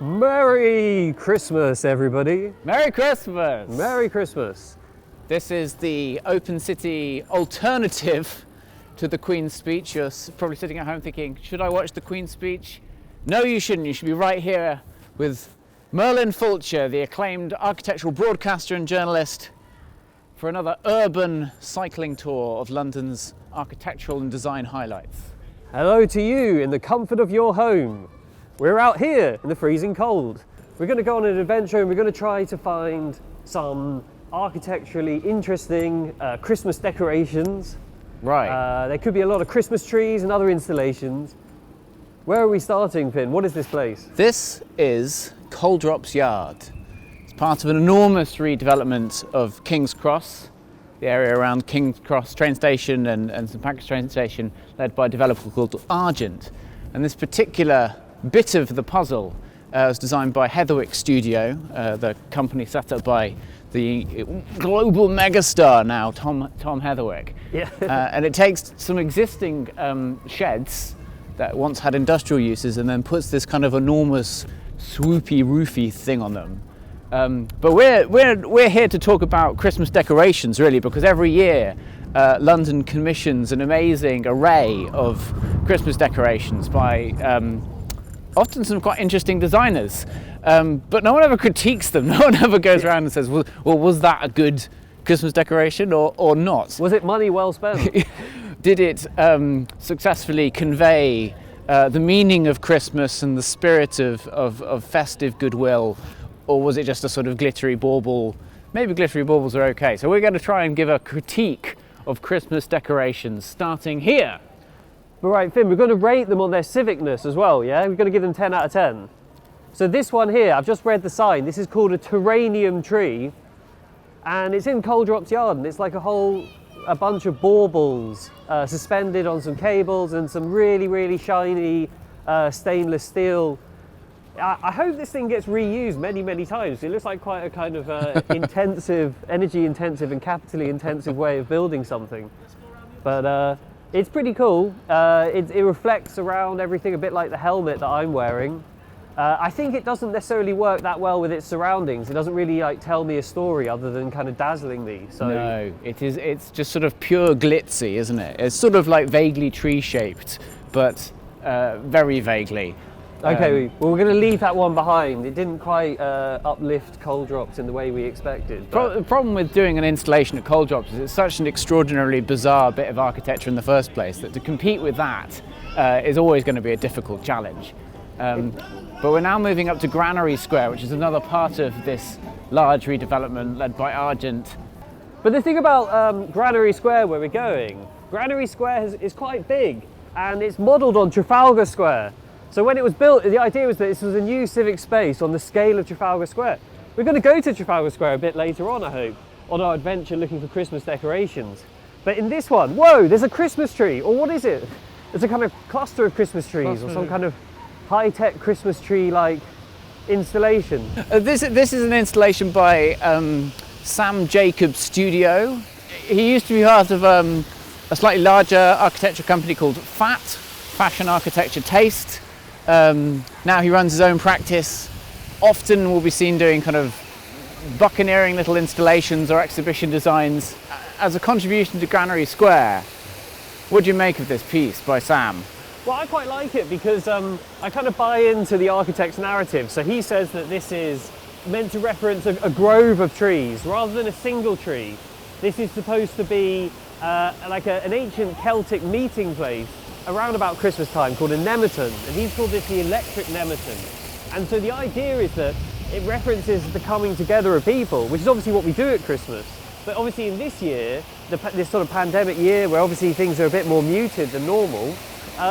Merry Christmas, everybody. Merry Christmas! Merry Christmas. This is the open city alternative to the Queen's speech. You're probably sitting at home thinking, should I watch the Queen's speech? No, you shouldn't. You should be right here with Merlin Fulcher, the acclaimed architectural broadcaster and journalist, for another urban cycling tour of London's architectural and design highlights. Hello to you in the comfort of your home. We're out here in the freezing cold. We're going to go on an adventure and we're going to try to find some architecturally interesting Christmas decorations. Right. There could be a lot of Christmas trees and other installations. Where are we starting, Finn? What is this place? This is Coldrops Yard. It's part of an enormous redevelopment of King's Cross, the area around King's Cross train station and St Pancras train station, led by a developer called Argent. And this particular bit of the puzzle was designed by Heatherwick Studio, the company set up by the global megastar now, Tom Heatherwick. Yeah. And it takes some existing sheds that once had industrial uses and then puts this kind of enormous swoopy roofy thing on them. But we're here to talk about Christmas decorations, really, because every year London commissions an amazing array of Christmas decorations by often some quite interesting designers, but no one ever critiques them. No one ever goes around and says, well, was that a good Christmas decoration or not? Was it money well spent? Did it successfully convey the meaning of Christmas and the spirit of festive goodwill, or was it just a sort of glittery bauble? Maybe glittery baubles are okay. So we're going to try and give a critique of Christmas decorations, starting here. All right, Finn, we're going to rate them on their civicness as well, yeah? We're going to give them 10 out of 10. So this one here, I've just read the sign. This is called a Terranium Tree, and it's in Coldrops Yard, and it's like a bunch of baubles suspended on some cables and some really, really shiny stainless steel. I hope this thing gets reused many, many times. It looks like quite a kind of intensive, energy-intensive and capitally intensive way of building something. But it's pretty cool. It reflects around everything a bit like the helmet that I'm wearing. I think it doesn't necessarily work that well with its surroundings. It doesn't really tell me a story other than kind of dazzling me. So no, it's just sort of pure glitzy, isn't it? It's sort of like vaguely tree-shaped, but very vaguely. Okay, well, we're going to leave that one behind. It didn't quite uplift Coldrops in the way we expected. The problem with doing an installation at Coldrops is it's such an extraordinarily bizarre bit of architecture in the first place that to compete with that is always going to be a difficult challenge. But we're now moving up to Granary Square, which is another part of this large redevelopment led by Argent. But the thing about Granary Square, where we're going, Granary Square is quite big, and it's modelled on Trafalgar Square. So when it was built, the idea was that this was a new civic space on the scale of Trafalgar Square. We're going to go to Trafalgar Square a bit later on, I hope, on our adventure looking for Christmas decorations. But in this one, whoa, there's a Christmas tree, or what is it? It's a kind of cluster of Christmas trees, or some kind of high-tech Christmas tree-like installation. This is an installation by Sam Jacobs Studio. He used to be part of a slightly larger architecture company called FAT, Fashion Architecture Taste. Now he runs his own practice. Often will be seen doing kind of buccaneering little installations or exhibition designs. As a contribution to Granary Square, what do you make of this piece by Sam? Well, I quite like it because I kind of buy into the architect's narrative. So he says that this is meant to reference a grove of trees rather than a single tree. This is supposed to be like an ancient Celtic meeting place around about Christmas time called a nemeton, and he's called this the Electric Nemesis. And so the idea is that it references the coming together of people, which is obviously what we do at Christmas. But obviously in this year, this sort of pandemic year where obviously things are a bit more muted than normal,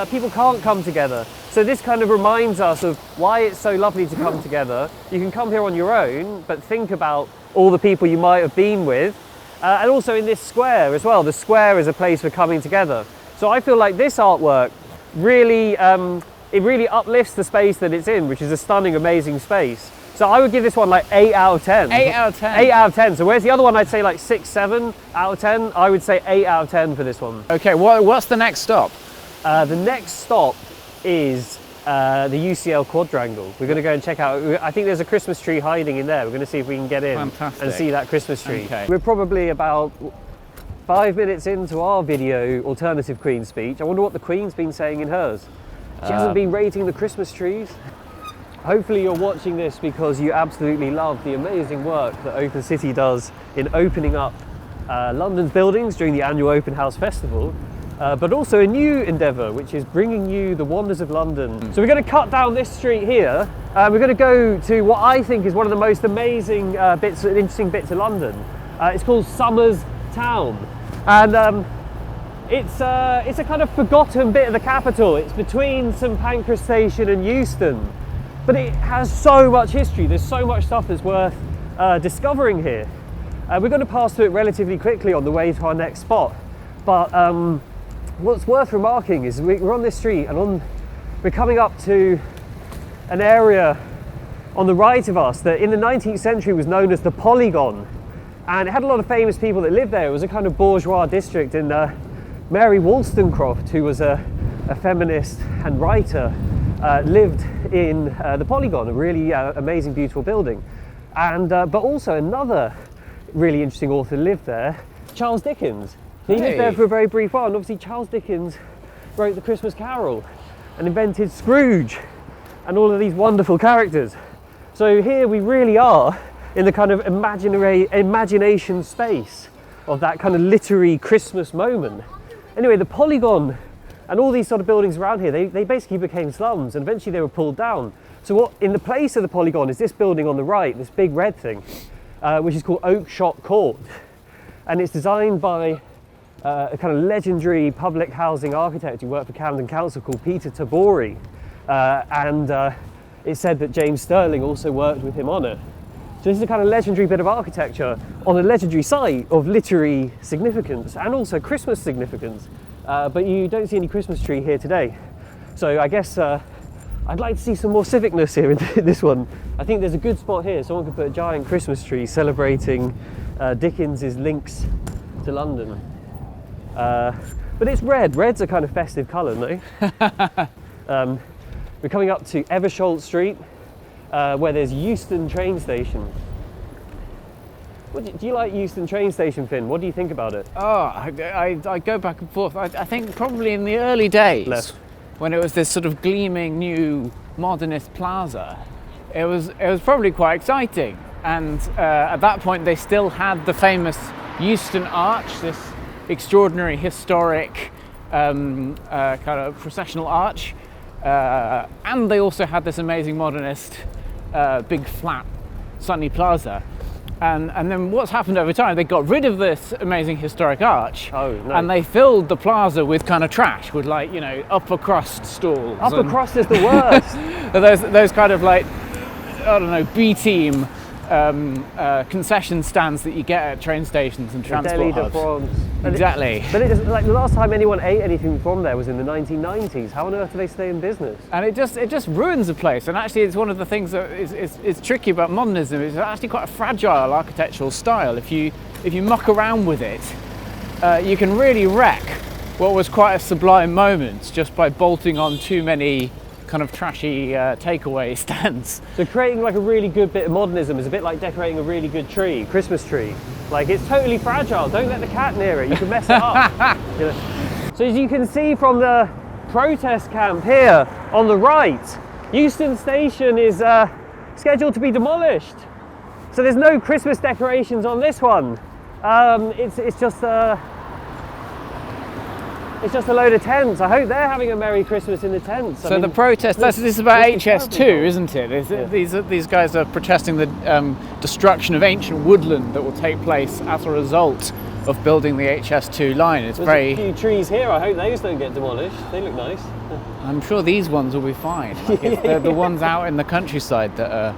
people can't come together. So this kind of reminds us of why it's so lovely to come together. You can come here on your own, but think about all the people you might have been with. And also in this square as well. The square is a place for coming together. So I feel like this artwork really, it really uplifts the space that it's in, which is a stunning, amazing space. So I would give this one like 8 out of 10. 8 out of 10? 8 out of 10. So whereas the other one I'd say like 6, 7 out of 10, I would say 8 out of 10 for this one. Okay, what's the next stop? The next stop is the UCL quadrangle. We're going to go and check out, I think there's a Christmas tree hiding in there. We're going to see if we can get in and see that Christmas tree. Okay. We're probably about 5 minutes into our video alternative Queen speech. I wonder what the Queen's been saying in hers. She hasn't been rating the Christmas trees. Hopefully you're watching this because you absolutely love the amazing work that Open City does in opening up London's buildings during the annual Open House Festival, but also a new endeavour, which is bringing you the wonders of London. So we're going to cut down this street here. We're going to go to what I think is one of the most amazing interesting bits of London. It's called Somers Town, and it's a kind of forgotten bit of the capital. It's between St Pancras Station and Euston, but it has so much history. There's so much stuff that's worth discovering here. We're going to pass through it relatively quickly on the way to our next spot, but what's worth remarking is we're on this street and we're coming up to an area on the right of us that in the 19th century was known as the Polygon, and it had a lot of famous people that lived there. It was a kind of bourgeois district, and Mary Wollstonecraft, who was a feminist and writer, lived in the Polygon, a really amazing, beautiful building. And but also another really interesting author lived there, Charles Dickens. He lived there for a very brief while, and obviously Charles Dickens wrote The Christmas Carol and invented Scrooge and all of these wonderful characters. So here we really are in the kind of imagination space of that kind of literary Christmas moment. Anyway, the Polygon and all these sort of buildings around here, they basically became slums, and eventually they were pulled down. So what in the place of the Polygon is this building on the right, this big red thing, which is called Oakshott Court. And it's designed by a kind of legendary public housing architect who worked for Camden Council called Peter Tabori. It's said that James Stirling also worked with him on it. So this is a kind of legendary bit of architecture on a legendary site of literary significance and also Christmas significance. But you don't see any Christmas tree here today. So I guess I'd like to see some more civicness here in this one. I think there's a good spot here. Someone could put a giant Christmas tree celebrating Dickens's links to London. But it's red. Red's a kind of festive colour, no? We're coming up to Eversholt Street, where there's Euston train station. Do you like Euston train station, Finn? What do you think about it? Oh, I go back and forth. I think probably in the early days, when it was this sort of gleaming new modernist plaza, it was probably quite exciting. And at that point, they still had the famous Euston Arch, this extraordinary historic kind of processional arch, and they also had this amazing modernist big flat sunny plaza. And then what's happened over time, they got rid of this amazing historic arch, and they filled the plaza with kind of trash, with, like, you know, upper crust stalls. Upper crust is the worst. those kind of, like, I don't know, B-team concession stands that you get at train stations and transport hubs. Exactly. But it's like the last time anyone ate anything from there was in the 1990s. How on earth do they stay in business? And it just ruins the place. And actually, it's one of the things that is tricky about modernism. It's actually quite a fragile architectural style. If you muck around with it, you can really wreck what was quite a sublime moment just by bolting on too many kind of trashy takeaway stands. So creating like a really good bit of modernism is a bit like decorating a really good tree, Christmas tree. Like, it's totally fragile. Don't let the cat near it. You can mess it up. You know? So as you can see from the protest camp here on the right, Euston Station is scheduled to be demolished. So there's no Christmas decorations on this one. It's just a load of tents. I hope they're having a Merry Christmas in the tents. So the protest, this is about HS2, isn't it? Yeah. These guys are protesting the destruction of ancient woodland that will take place as a result of building the HS2 line. There's a few trees here. I hope those don't get demolished. They look nice. I'm sure these ones will be fine. They're the ones out in the countryside that are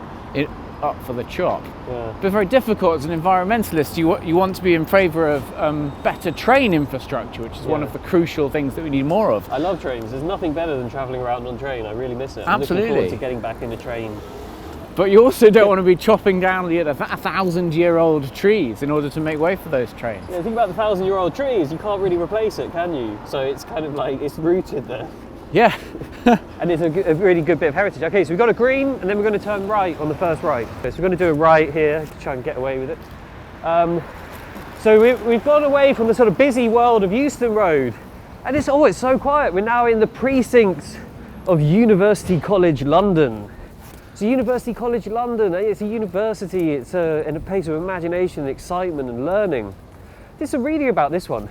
up for the chop. Yeah. But very difficult as an environmentalist. You want to be in favour of better train infrastructure, which is one of the crucial things that we need more of. I love trains. There's nothing better than travelling around on train. I really miss it. Absolutely. I'm looking forward to getting back in the train. But you also don't want to be chopping down the 1,000-year-old trees in order to make way for those trains. Yeah, think about the 1,000-year-old trees. You can't really replace it, can you? So it's kind of like it's rooted there. Yeah. And it's a really good bit of heritage. Okay, so we've got a green, and then we're going to turn right on the first right. Okay, so we're going to do a right here to try and get away with it. So we've gone away from the sort of busy world of Euston Road, and it's so quiet. We're now in the precincts of University College London. So University College London, it's a university, it's a place of imagination and excitement and learning. Did some reading about this one.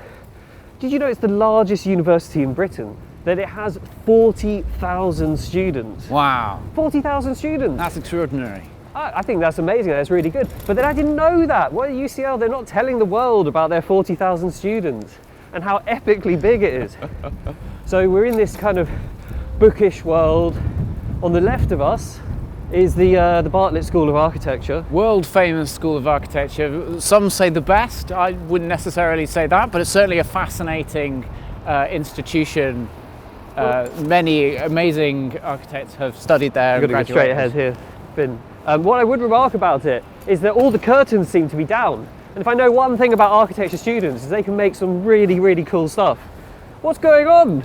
Did you know it's the largest university in Britain? That it has 40,000 students. Wow. 40,000 students. That's extraordinary. I think that's amazing, that's really good. But then I didn't know that. Well, at UCL, they're not telling the world about their 40,000 students and how epically big it is. So we're in this kind of bookish world. On the left of us is the Bartlett School of Architecture. World famous School of Architecture. Some say the best. I wouldn't necessarily say that, but it's certainly a fascinating institution. Many amazing architects have studied there. You've got to go straight ahead here, Finn. What I would remark about it is that all the curtains seem to be down. And if I know one thing about architecture students, is they can make some really, really cool stuff. What's going on?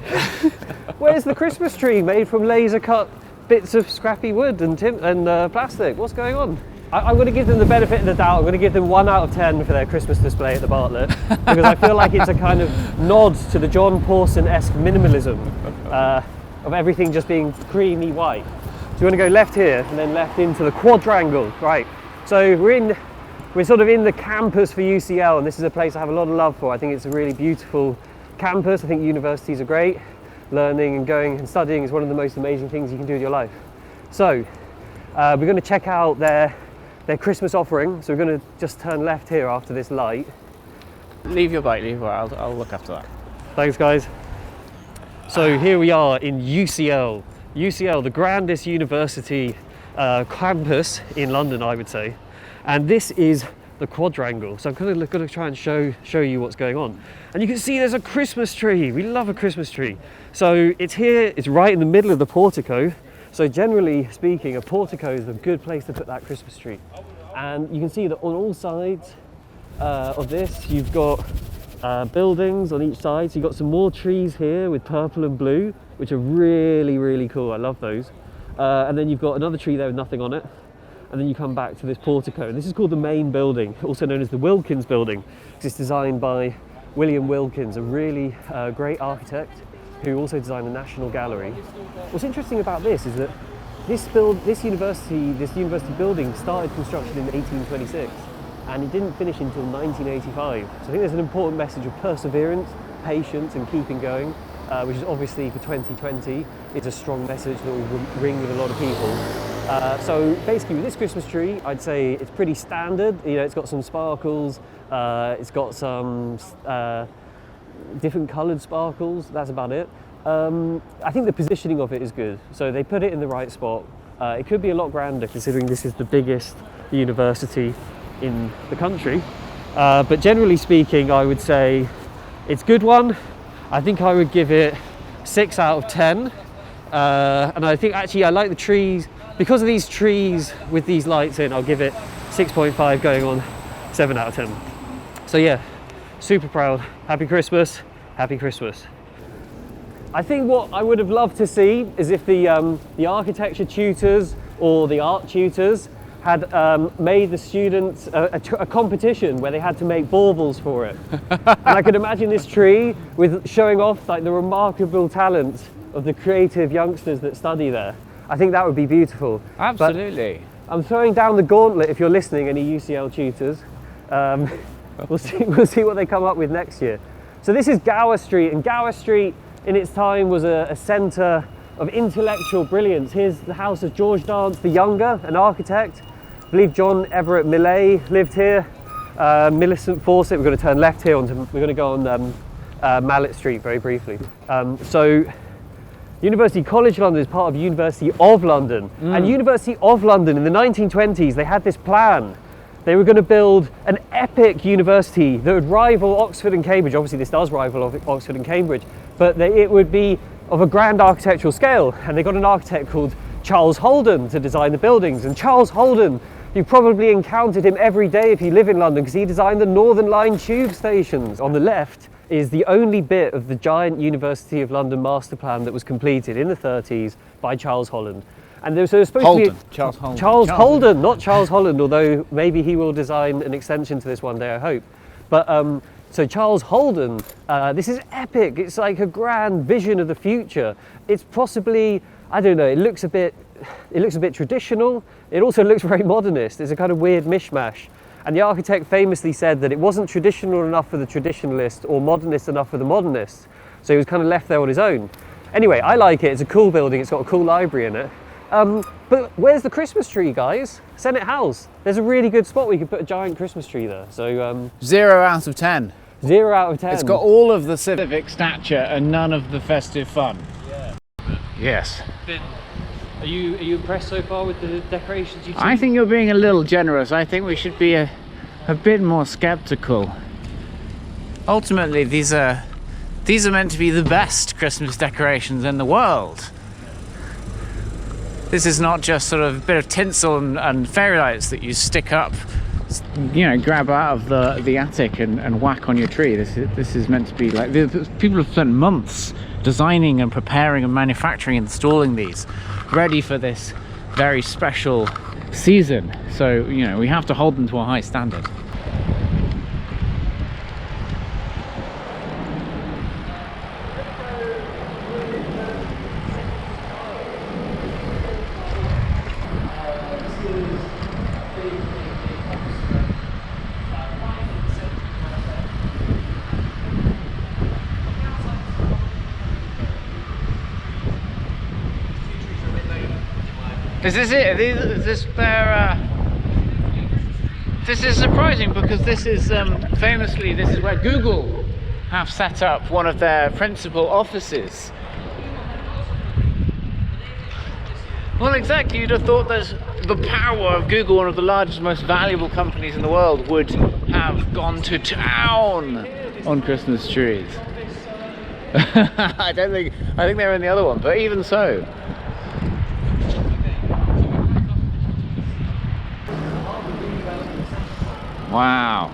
Where's the Christmas tree made from laser cut bits of scrappy wood and plastic? What's going on? I'm going to give them the benefit of the doubt. I'm going to give them 1 out of 10 for their Christmas display at the Bartlett, because I feel like it's a kind of nod to the John Pawson-esque minimalism of everything just being creamy white. So you want to go left here and then left into the quadrangle, right? So we're sort of in the campus for UCL, and this is a place I have a lot of love for. I think it's a really beautiful campus. I think universities are great. Learning and going and studying is one of the most amazing things you can do with your life. So we're going to check out their Christmas offering. So we're going to just turn left here after this light. Leave your bike, I'll look after that. Thanks, guys. So here we are in UCL. UCL, the grandest university campus in London, I would say. And this is the quadrangle. So I'm going to try and show you what's going on. And you can see there's a Christmas tree. We love a Christmas tree. So it's here, it's right in the middle of the portico. So generally speaking, a portico is a good place to put that Christmas tree. And you can see that on all sides of this, you've got buildings on each side. So you've got some more trees here with purple and blue, which are really, really cool. I love those. And then you've got another tree there with nothing on it. And then you come back to this portico. And this is called the main building, also known as the Wilkins building. It's designed by William Wilkins, a really great architect who also designed the National Gallery. What's interesting about this is that this university building started construction in 1826 and it didn't finish until 1985. So I think there's an important message of perseverance, patience and keeping going, which is obviously for 2020, it's a strong message that will ring with a lot of people. So basically with this Christmas tree, I'd say it's pretty standard. You know, it's got some sparkles, it's got some different coloured sparkles, that's about it. I think the positioning of it is good. So they put it in the right spot. It could be a lot grander considering this is the biggest university in the country. But generally speaking, I would say it's a good one. I think I would give it 6 out of 10. And I think actually I like the trees. Because of these trees with these lights in, I'll give it 6.5 going on 7 out of 10. So yeah, super proud. Happy Christmas, happy Christmas. I think what I would have loved to see is if the architecture tutors or the art tutors had made the students a competition where they had to make baubles for it. And I could imagine this tree with showing off like the remarkable talent of the creative youngsters that study there. I think that would be beautiful. Absolutely. But I'm throwing down the gauntlet if you're listening, any UCL tutors. We'll see what they come up with next year. So this is Gower Street, and Gower Street in its time was a centre of intellectual brilliance. Here's the house of George Dance the Younger, an architect. I believe John Everett Millais lived here. Millicent Fawcett, we're going to turn left here, we're going to go on Mallet Street very briefly. So University College London is part of University of London. And University of London in the 1920s, they had this plan. They were going to build an epic university that would rival Oxford and Cambridge. Obviously this does rival Oxford and Cambridge, but it would be of a grand architectural scale. And they got an architect called Charles Holden to design the buildings. And Charles Holden, you probably encountered him every day if you live in London, because he designed the Northern Line tube stations. On the left, is the only bit of the giant University of London master plan that was completed in the 30s by Charles Holland. And there was supposed to Holden. be Charles Holden. Charles Holden, not Charles Holland, although maybe he will design an extension to this one day, I hope. But so Charles Holden, this is epic. It's like a grand vision of the future. It's possibly, I don't know, it looks a bit traditional. It also looks very modernist. It's a kind of weird mishmash. And the architect famously said that it wasn't traditional enough for the traditionalist or modernist enough for the modernist. So he was kind of left there on his own. Anyway, I like it. It's a cool building. It's got a cool library in it. But where's the Christmas tree, guys? Senate House. There's a really good spot where you could put a giant Christmas tree there. So 0 out of 10. 0 out of 10. It's got all of the civic stature and none of the festive fun. Yeah. Yes. Finn, are you impressed so far with the decorations you've seen? I think you're being a little generous. I think we should be a bit more skeptical. Ultimately, these are meant to be the best Christmas decorations in the world. This is not just sort of a bit of tinsel and fairy lights that you stick up, you know, grab out of the attic and whack on your tree. This is meant to be like, people have spent months designing and preparing and manufacturing and installing these, ready for this very special season. So, you know, we have to hold them to a high standard. Is this it? Is this their? This is surprising because this is famously this is where Google have set up one of their principal offices. Well, exactly. You'd have thought that the power of Google, one of the largest, most valuable companies in the world, would have gone to town on Christmas trees. I think they're in the other one, but even so. Wow,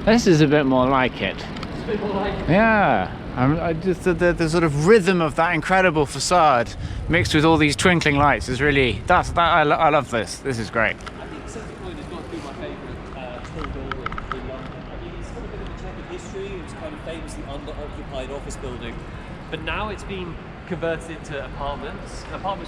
this is a bit more like it. It's a bit more like it. Yeah, I just the sort of rhythm of that incredible facade mixed with all these twinkling lights is really I love this. This is great. I think Central Point has got to be my favourite tall building in London. I mean, it's got a bit of a checkered history. It was kind of famously under-occupied office building, but now it's been converted into apartments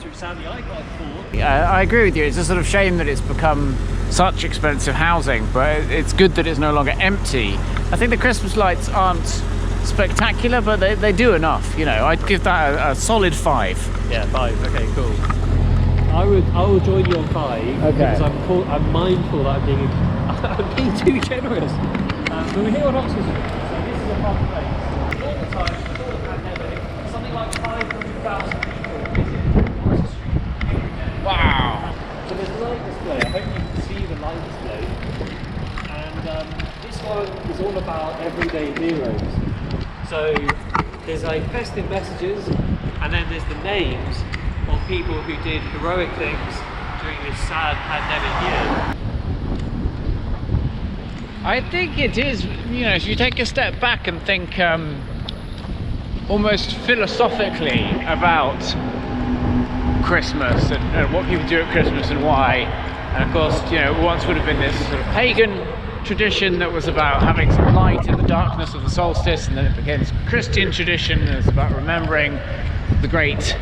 which sound like quite cool. Yeah, I agree with you. It's a sort of shame that it's become such expensive housing, but it's good that it's no longer empty. I think the Christmas lights aren't spectacular, but they do enough. You know, I'd give that a solid 5. Yeah, 5. Okay, cool. I will join you on 5. Okay. Because I'm mindful that I'm being too generous. But we're here on Oxford Street, so this is a fun place. All the time, before the pandemic, something like 500,000 people visit Oxford Street every day. Wow. So there's a light display. I hope you can see the light display. And this one is all about everyday heroes. So there's like festive messages, and then there's the names of people who did heroic things during this sad pandemic year. I think it is, you know, if you take a step back and think almost philosophically about Christmas and what people do at Christmas and why. And of course, you know, once would have been this sort of pagan tradition that was about having some light in the darkness of the solstice, and then it became this Christian tradition and it's about remembering the great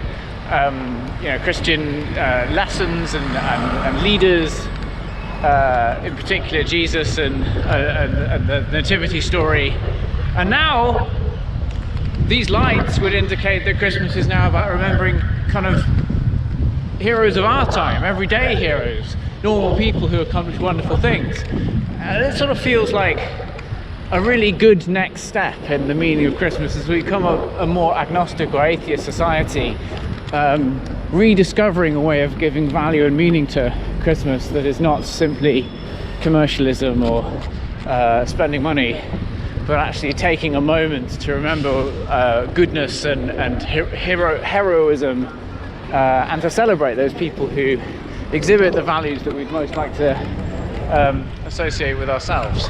you know, Christian lessons and leaders, in particular Jesus and the nativity story. And now these lights would indicate that Christmas is now about remembering kind of heroes of our time, everyday heroes, normal people who accomplished wonderful things. And it sort of feels like a really good next step in the meaning of Christmas as we become a more agnostic or atheist society, rediscovering a way of giving value and meaning to Christmas that is not simply commercialism or spending money, but actually taking a moment to remember goodness and heroism, and to celebrate those people who exhibit the values that we'd most like to associate with ourselves.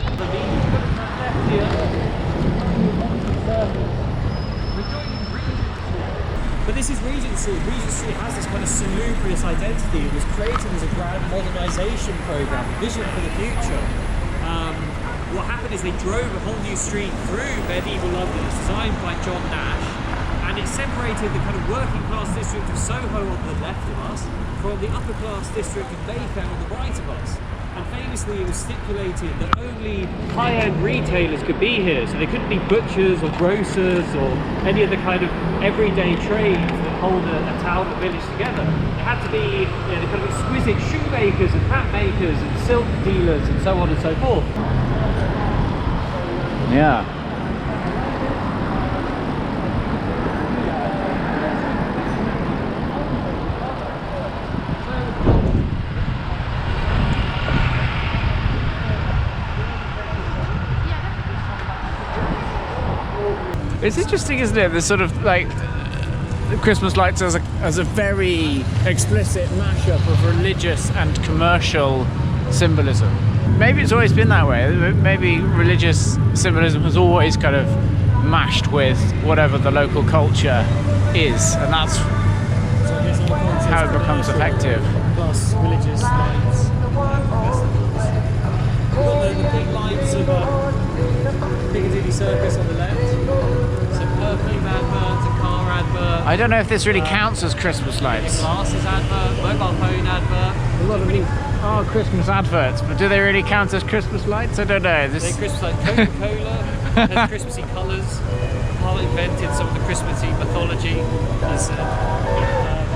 this is Regent Street. Regent Street has this kind of salubrious identity. It was created as a grand modernisation programme, a vision for the future. What happened is they drove a whole new street through medieval London. It's designed by John Nash, and it separated the kind of working class district of Soho on the left of us from the upper class district of Mayfair on the right of us. And famously it was stipulated that only high-end retailers could be here, so they couldn't be butchers or grocers or any of the kind of everyday trades that hold a town or village together. It had to be, you know, the kind of exquisite shoemakers and hat makers and silk dealers and so on and so forth. Yeah. It's interesting, isn't it? This sort of like the Christmas lights as a very explicit mashup of religious and commercial symbolism. Maybe it's always been that way. Maybe religious symbolism has always kind of mashed with whatever the local culture is, and that's how it becomes effective. Plus religious lights, festivals. We've got the big lights of Piccadilly Circus on the left. Perfume advert, a car advert. I don't know if this really counts as Christmas lights. Glasses advert, mobile phone advert. A lot of them are Christmas adverts, but do they really count as Christmas lights? I don't know. They're Christmas lights. Coca-Cola has Christmassy colours. Parliament invented some of the Christmassy mythology.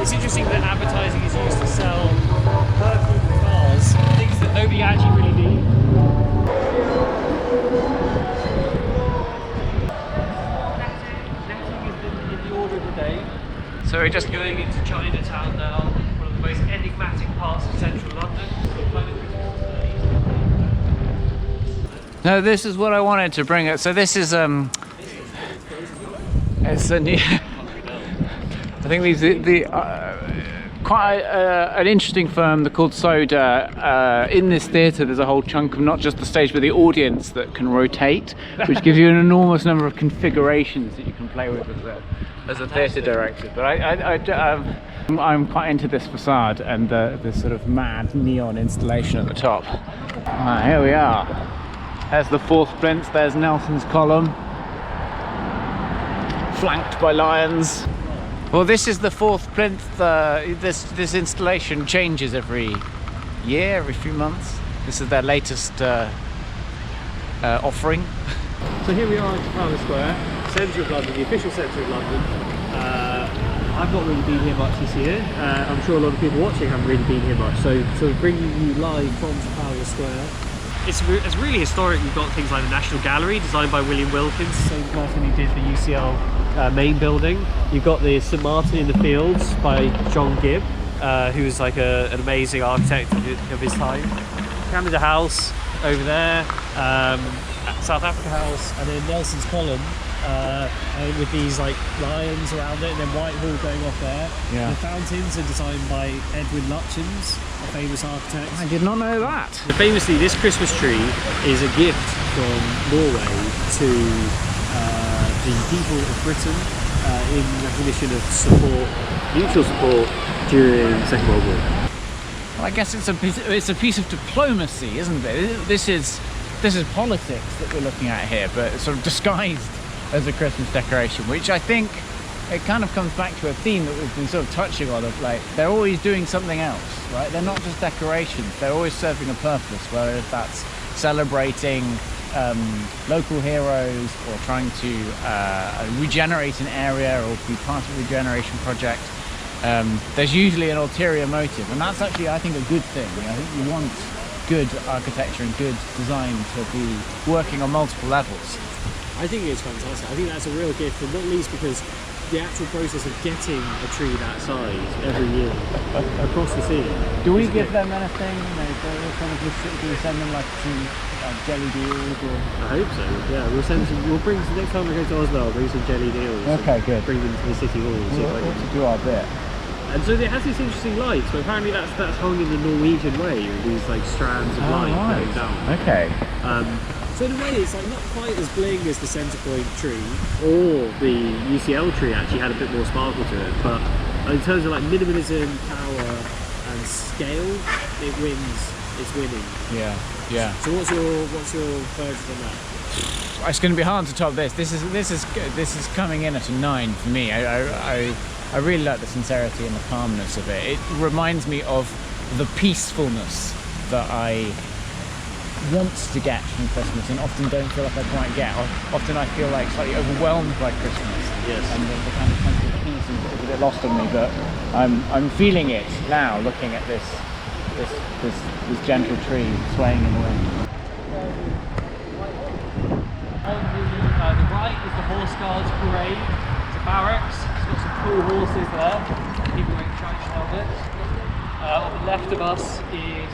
It's interesting that advertising is used to sell perfume and cars, things that nobody actually really needs. So we're just going into Chinatown now, one of the most enigmatic parts of central London. No, this is what I wanted to bring it. So this is it's a new. I think these quite an interesting firm. They're called Soda. In this theatre, there's a whole chunk of not just the stage, but the audience that can rotate, which gives you an enormous number of configurations that you can play with as a theatre director. But I'm quite into this facade and this sort of mad neon installation at the top. Here we are. There's the fourth plinth. There's Nelson's column, flanked by lions. Well, this is the fourth plinth. This installation changes every year, every few months. This is their latest offering. So here we are in Trafalgar Square, centre of London, the official centre of London. I've not really been here much this year. I'm sure a lot of people watching haven't really been here much. So bringing you live from Trafalgar Square. It's really historic. You've got things like the National Gallery, designed by William Wilkins, the same person who did the UCL main building. You've got the St Martin in the Fields by John Gibb, who was like an amazing architect of his time. Camden House over there, South Africa House, and then Nelson's Column with these like lions around it, and then Whitehall going off there. Yeah. The fountains are designed by Edwin Lutyens, a famous architect. I did not know that. Famously, this Christmas tree is a gift from Norway to the people of Britain in recognition of mutual support during the Second World War. Well, I guess it's a piece of diplomacy, isn't it? This is politics that we're looking at here, but it's sort of disguised as a Christmas decoration, which I think it kind of comes back to a theme that we've been sort of touching on, of like they're always doing something else, right? They're not just decorations, they're always serving a purpose, whether that's celebrating local heroes or trying to regenerate an area or be part of a regeneration project. There's usually an ulterior motive, and that's actually, I think, a good thing. I think you want good architecture and good design to be working on multiple levels. I think it's fantastic. I think that's a real gift, and not least because the actual process of getting a tree that size every year across the sea. Do we give them anything? Do we send them like some jelly deals? Or? I hope so. Yeah, we'll bring some next time we go to Oslo. I'll bring some jelly deals. Okay, good. Bring them to the city hall. We'll to do our bit. And so it has these interesting lights, but apparently that's hung in the Norwegian way, with these like strands of light going down. Okay. So in a way it's like not quite as bling as the centre point tree, or the UCL tree actually had a bit more sparkle to it, but in terms of like minimalism, power and scale, it wins. It's winning. Yeah, yeah. So what's your verdict on that? It's going to be hard to top this. This is coming in at a 9 for me. I really like the sincerity and the calmness of it. It reminds me of the peacefulness that I want to get from Christmas and often don't feel like I quite get. Often I feel like slightly overwhelmed by Christmas. Yes. And the kind of sense of peace is a bit lost on me, but I'm feeling it now, looking at this gentle tree swaying in the wind. On the right is the Horse Guards Parade. It's a barracks. It's got some cool horses there. People wearing shiny helmets. On the left of us is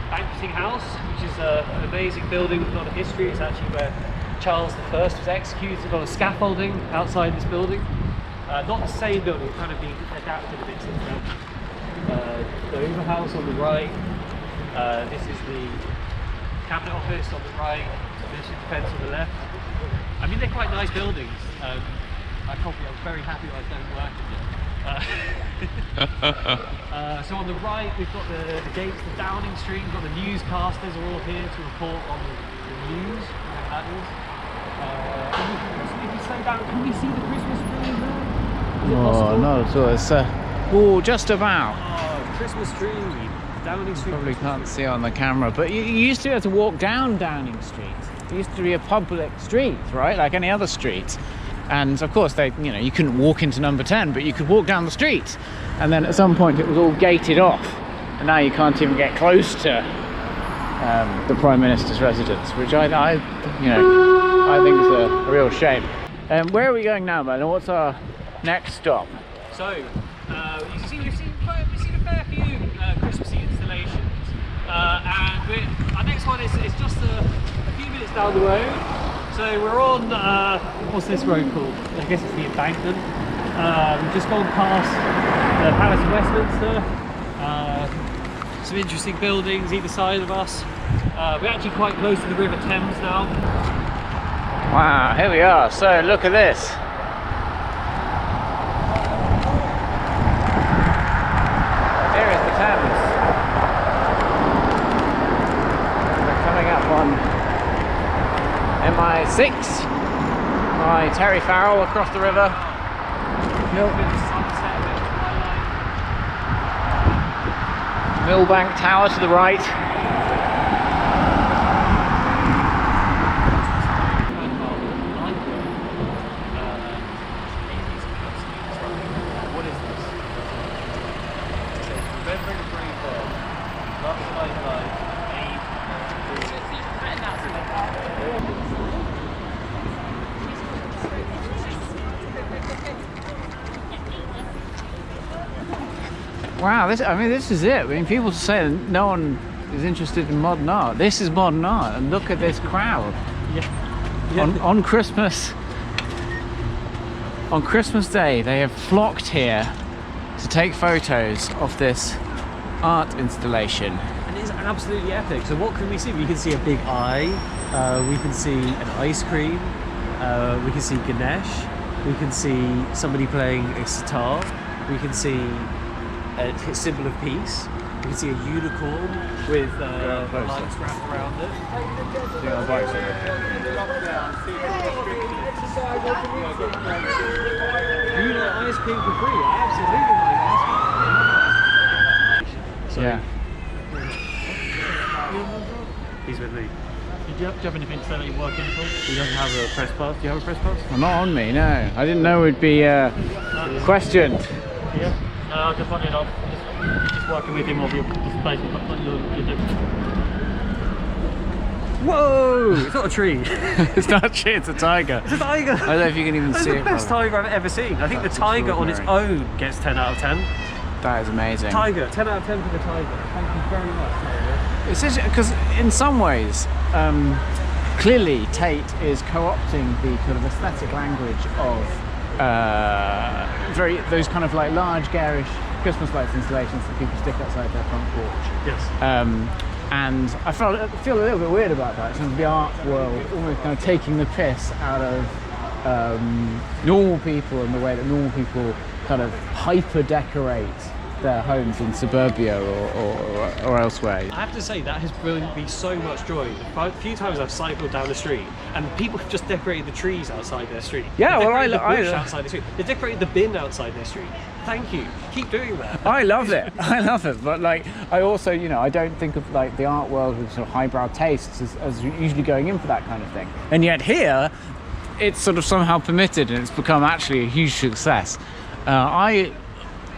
Banqueting House, which is an amazing building with a lot of history. It's actually where Charles I was executed on a scaffolding outside this building. Not the same building, it's kind of been adapted a bit since then. The Hoover House on the right. This is the Cabinet Office on the right. Ministry of Defence on the left. I mean, they're quite nice buildings. I was very happy I don't work in them. So on the right, we've got the gates to Downing Street. We've got the newscasters are all here to report on the news, whatever that is. If you slow down, can we see the Christmas tree in there? Is it possible? No, so it's just about. Oh, Christmas tree, Downing Street. Probably can't see on the camera, but you used to have to walk down Downing Street. It used to be a public street, right, like any other street. And of course, you couldn't walk into number 10, but you could walk down the street. And then at some point, it was all gated off, and now you can't even get close to the Prime Minister's residence, which I think is a real shame. Where are we going now, man? What's our next stop? So, we've seen a fair few Christmassy installations, and our next one is just a few minutes down the road. So we're on, what's this road called? I guess it's the Embankment. We've just gone past the Palace of Westminster. Some interesting buildings either side of us. We're actually quite close to the River Thames now. Wow, here we are. So look at this. Here is the Thames. We're coming up on MI6 by Terry Farrell across the river. Millbank Tower to the right. What is this? Remembering a brave bird, love is life, Wow, this is it. I mean, people say that no one is interested in modern art. This is modern art, and look at this crowd. Yeah. On Christmas Day, they have flocked here to take photos of this art installation. And it's absolutely epic. So what can we see? We can see a big eye, we can see an ice cream, we can see Ganesh, we can see somebody playing a sitar, we can see a symbol of peace, we can see a unicorn with lights wrapped around it. Do you like ice cream for free? I absolutely like ice cream. He's with me. Do you have anything to say that you're working for? He doesn't have a press pass. Do you have a press pass? Well, not on me, no. I didn't know we'd be questioned. Yeah. No, I just wanted off. Just working with him of your displacement. Whoa! It's not a tree. It's not a tree, it's a tiger. It's a tiger. I don't know if you can even see it. It's the best tiger I've ever seen. I think the tiger on its own gets 10 out of 10. That is amazing. Tiger, 10 out of 10 for the tiger. Thank you very much, tiger. It's because in some ways, clearly Tate is co-opting the kind of aesthetic language of those kind of like large garish Christmas lights installations that people stick outside their front porch. Yes. And I feel a little bit weird about that. Sort of the art world almost kind of taking the piss out of normal people and the way that normal people kind of hyper decorate their homes in suburbia or elsewhere. I have to say that has brought me so much joy. The few times I've cycled down the street and people have just decorated the trees outside their street. Yeah, they well, I outside the street. They decorated the bin outside their street. Thank you. Keep doing that. I love it. I love it. But like, I also, you know, I don't think of like the art world with sort of highbrow tastes as usually going in for that kind of thing. And yet here, it's sort of somehow permitted, and it's become actually a huge success. I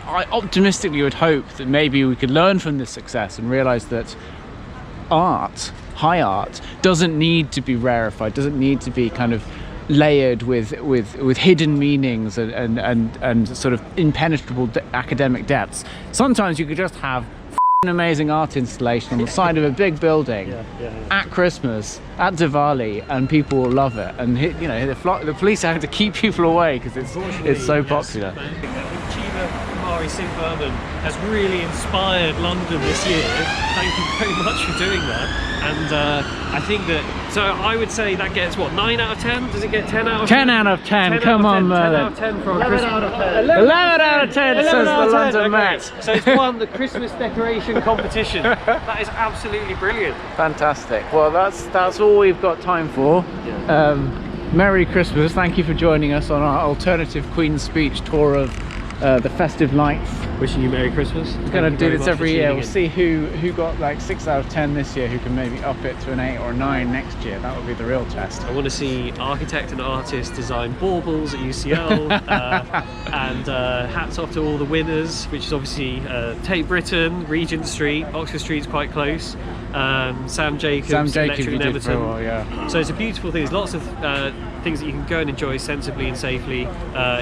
optimistically would hope that maybe we could learn from this success and realize that art, high art, doesn't need to be rarefied, doesn't need to be kind of layered with hidden meanings and sort of impenetrable academic depths. Sometimes you could just have an amazing art installation on the side of a big building at Christmas, at Diwali, and people will love it. And you know, the police have to keep people away because it's so popular. St Vernon has really inspired London this year. Thank you very much for doing that. And I think that, so I would say that gets what, 9 out of 10? Does it get 10 out of 10? 10 out of 10, come on, Merlin. 10 out of 10 from 11 out of 10. 11 out of 10 says the London Met. So it's won the Christmas decoration competition. That is absolutely brilliant. Fantastic. Well, that's all we've got time for. Merry Christmas. Thank you for joining us on our alternative Queen's Speech tour of the festive lights. Wishing you Merry Christmas. We're going to do this every year. We'll see who got like 6 out of 10 this year, who can maybe up it to an 8 or 9 next year. That would be the real test. I want to see architect and artist design baubles at UCL, and hats off to all the winners, which is obviously Tate Britain, Regents Street, Oxford Street's quite close, Sam Jacobs, Electric Nemesis. Yeah. So it's a beautiful thing. There's lots of things that you can go and enjoy sensibly and safely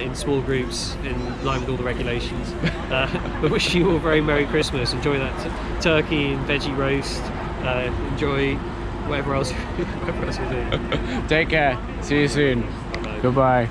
in small groups in line with all the regulations. But wishing you all a very Merry Christmas. Enjoy that turkey and veggie roast. Enjoy whatever else you're doing. Take care. See you soon. Bye. Goodbye.